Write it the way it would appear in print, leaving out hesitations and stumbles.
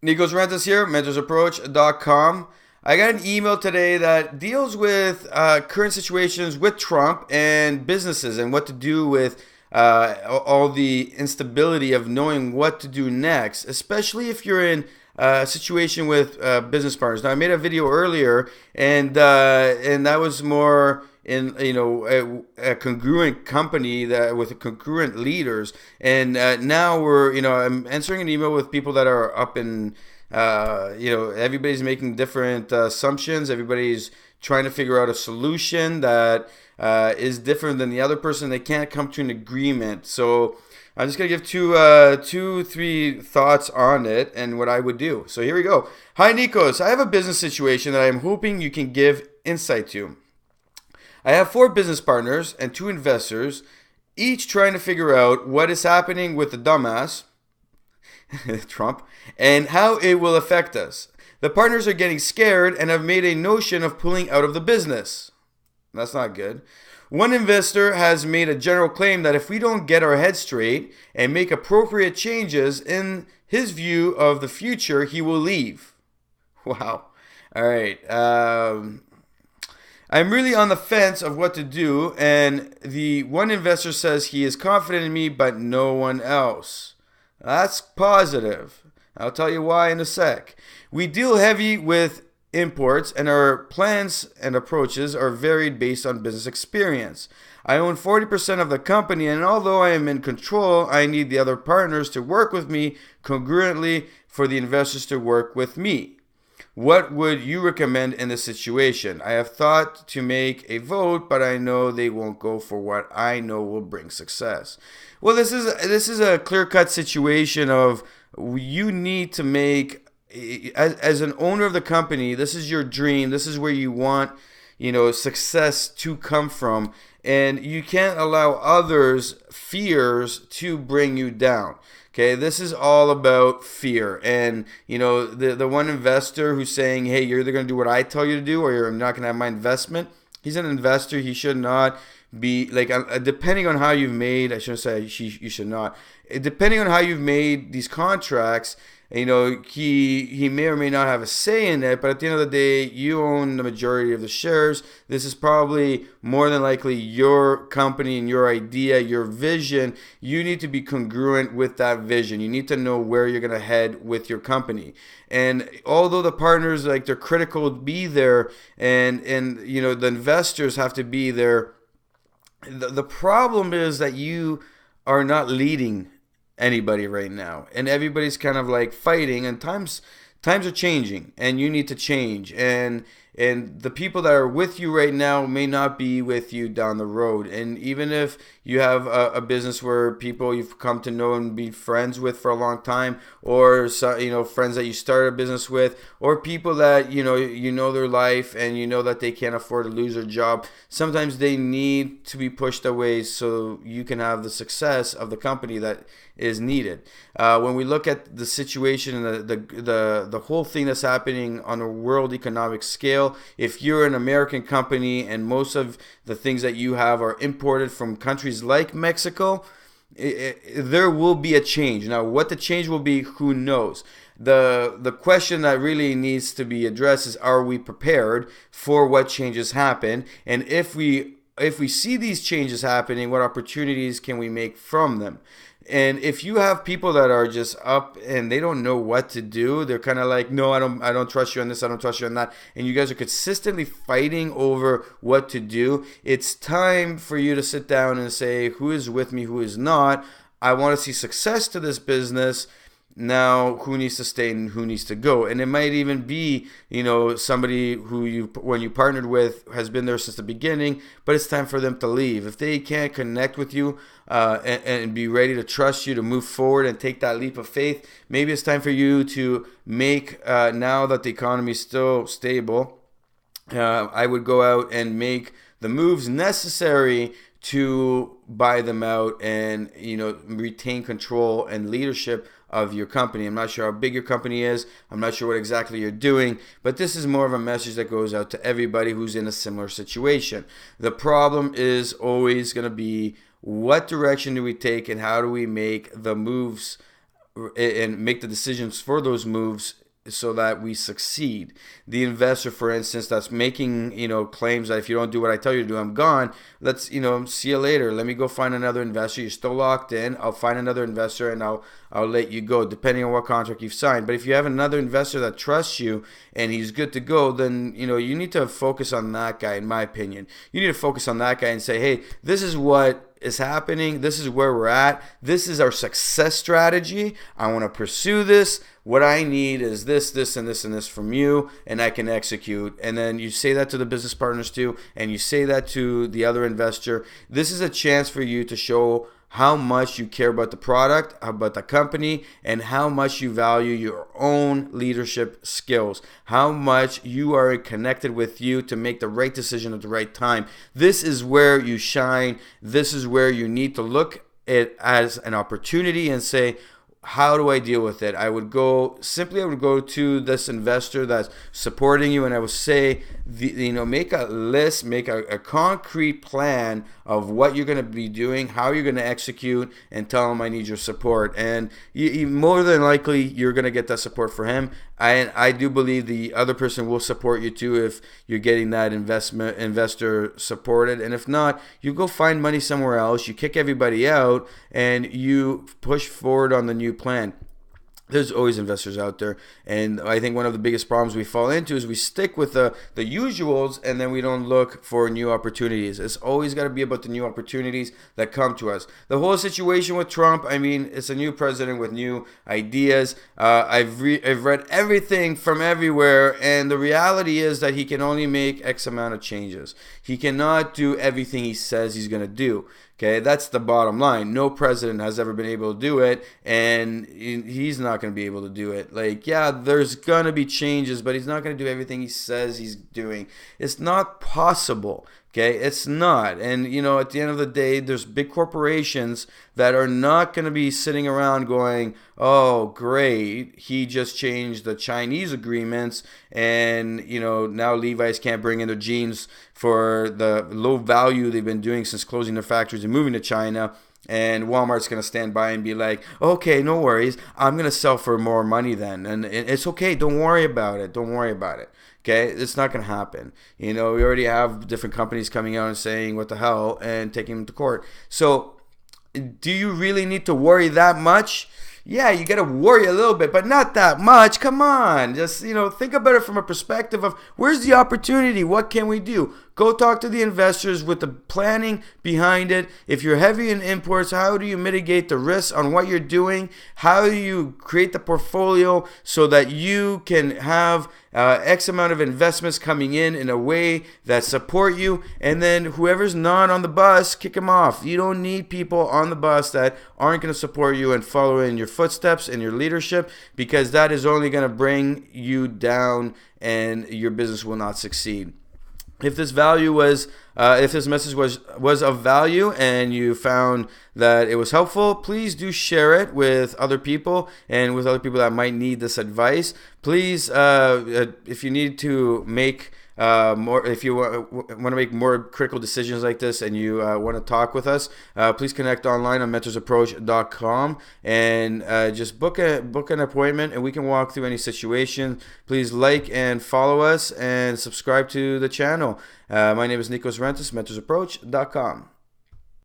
Nikos Rentas here, mentorsapproach.com. I got an email today that deals with current situations with Trump and businesses and what to do with all the instability of knowing what to do next, especially if you're in a situation with business partners. Now, I made a video earlier, and that was more in a congruent company that with congruent leaders, and now we're I'm answering an email with people that are up in everybody's making different assumptions. Everybody's trying to figure out a solution that is different than the other person. They can't come to an agreement. So I'm just gonna give three thoughts on it and what I would do. So here we go. Hi Nikos, I have a business situation that I am hoping you can give insight to. I have 4 business partners and 2 investors, each trying to figure out what is happening with the dumbass Trump, and how it will affect us. The partners are getting scared and have made a notion of pulling out of the business. That's not good. One investor has made a general claim that if we don't get our heads straight and make appropriate changes in his view of the future, he will leave. Wow. All right. I'm really on the fence of what to do, and the one investor says he is confident in me, but no one else. That's positive. I'll tell you why in a sec. We deal heavy with imports, and our plans and approaches are varied based on business experience. I own 40% of the company, and although I am in control, I need the other partners to work with me congruently for the investors to work with me. What would you recommend in this situation? I have thought to make a vote, but I know they won't go for what I know will bring success. Well, this is a clear-cut situation of you need to make as an owner of the company, this is your dream. This is where you want, success to come from, and you can't allow others' fears to bring you down. Okay, this is all about fear. And, the one investor who's saying, hey, you're either going to do what I tell you to do or you're not going to have my investment, he's an investor. He should not be, depending on how you've made, I shouldn't say you should not, depending on how you've made these contracts, he may or may not have a say in it, but at the end of the day, you own the majority of the shares. This is probably more than likely your company and your idea, your vision. You need to be congruent with that vision. You need to know where you're going to head with your company. And although the partners, they're critical to be there, and the investors have to be there, the problem is that you are not leading anybody right now, and everybody's kind of fighting, and times are changing, and you need to change, and the people that are with you right now may not be with you down the road. And even if you have a business where people you've come to know and be friends with for a long time, or friends that you started a business with, or people that you know their life and you know that they can't afford to lose their job, sometimes they need to be pushed away so you can have the success of the company that is needed. When we look at the situation and the whole thing that's happening on a world economic scale, if you're an American company and most of the things that you have are imported from countries like Mexico, there will be a change. Now, what the change will be, who knows? The question that really needs to be addressed is, are we prepared for what changes happen? And if we see these changes happening, what opportunities can we make from them? And if you have people that are just up and they don't know what to do, they're kind of like, no, I don't trust you on this, I don't trust you on that, and you guys are consistently fighting over what to do, it's time for you to sit down and say, who is with me, who is not? I want to see success to this business. Now, who needs to stay and who needs to go? And it might even be, somebody who when you partnered with has been there since the beginning, but it's time for them to leave. If they can't connect with you and be ready to trust you to move forward and take that leap of faith, maybe it's time for you to make, now that the economy is still stable, I would go out and make the moves necessary to buy them out and retain control and leadership of your company. I'm not sure how big your company is. I'm not sure what exactly you're doing, but this is more of a message that goes out to everybody who's in a similar situation. The problem is always going to be, what direction do we take and how do we make the moves and make the decisions for those moves so that we succeed. The investor, for instance, that's making, claims that if you don't do what I tell you to do, I'm gone. Let's, see you later. Let me go find another investor. You're still locked in. I'll find another investor and I'll let you go, depending on what contract you've signed. But if you have another investor that trusts you and he's good to go, then, you need to focus on that guy, in my opinion. You need to focus on that guy and say, hey, this is what is happening. This is where we're at. This is our success strategy. I want to pursue this. What I need is this, this, and this, and this from you, and I can execute. And then you say that to the business partners too, and you say that to the other investor. This is a chance for you to show how much you care about the product, about the company, and how much you value your own leadership skills, how much you are connected with you to make the right decision at the right time. This is where you shine. This is where you need to look at it as an opportunity and say, how do I deal with it? I would go to this investor that's supporting you, and I would say, make a list, make a concrete plan of what you're going to be doing, how you're going to execute, and tell him I need your support. And you more than likely, you're going to get that support for him. I do believe the other person will support you too if you're getting that investor supported. And if not, you go find money somewhere else, you kick everybody out, and you push forward on the new plan. There's always investors out there, and I think one of the biggest problems we fall into is we stick with the usuals, and then we don't look for new opportunities. It's always got to be about the new opportunities that come to us. The whole situation with Trump, it's a new president with new ideas. I've read everything from everywhere, and the reality is that he can only make X amount of changes. He cannot do everything he says he's going to do. Okay, that's the bottom line. No president has ever been able to do it, and he's not going to be able to do it. There's going to be changes, but he's not going to do everything he says he's doing. It's not possible. Okay, it's not. And, at the end of the day, there's big corporations that are not going to be sitting around going, oh, great, he just changed the Chinese agreements, and, now Levi's can't bring in their jeans for the low value they've been doing since closing their factories and moving to China. And Walmart's going to stand by and be like, okay, no worries, I'm going to sell for more money then. And it's okay, don't worry about it. Okay, it's not going to happen. We already have different companies coming out and saying what the hell and taking them to court. So do you really need to worry that much? Yeah, you got to worry a little bit, but not that much. Come on. Just, think about it from a perspective of where's the opportunity? What can we do? Go talk to the investors with the planning behind it. If you're heavy in imports, how do you mitigate the risks on what you're doing? How do you create the portfolio so that you can have X amount of investments coming in a way that support you? And then whoever's not on the bus, kick them off. You don't need people on the bus that aren't going to support you and follow in your footsteps and your leadership, because that is only going to bring you down and your business will not succeed. If this message was of value and you found that it was helpful, please do share it with other people and with other people that might need this advice. Please, if you need to make if you want to make more critical decisions like this and you want to talk with us, please connect online on mentorsapproach.com and just book an appointment and we can walk through any situation. Please like and follow us and subscribe to the channel. My name is Nikos Rentis, mentorsapproach.com.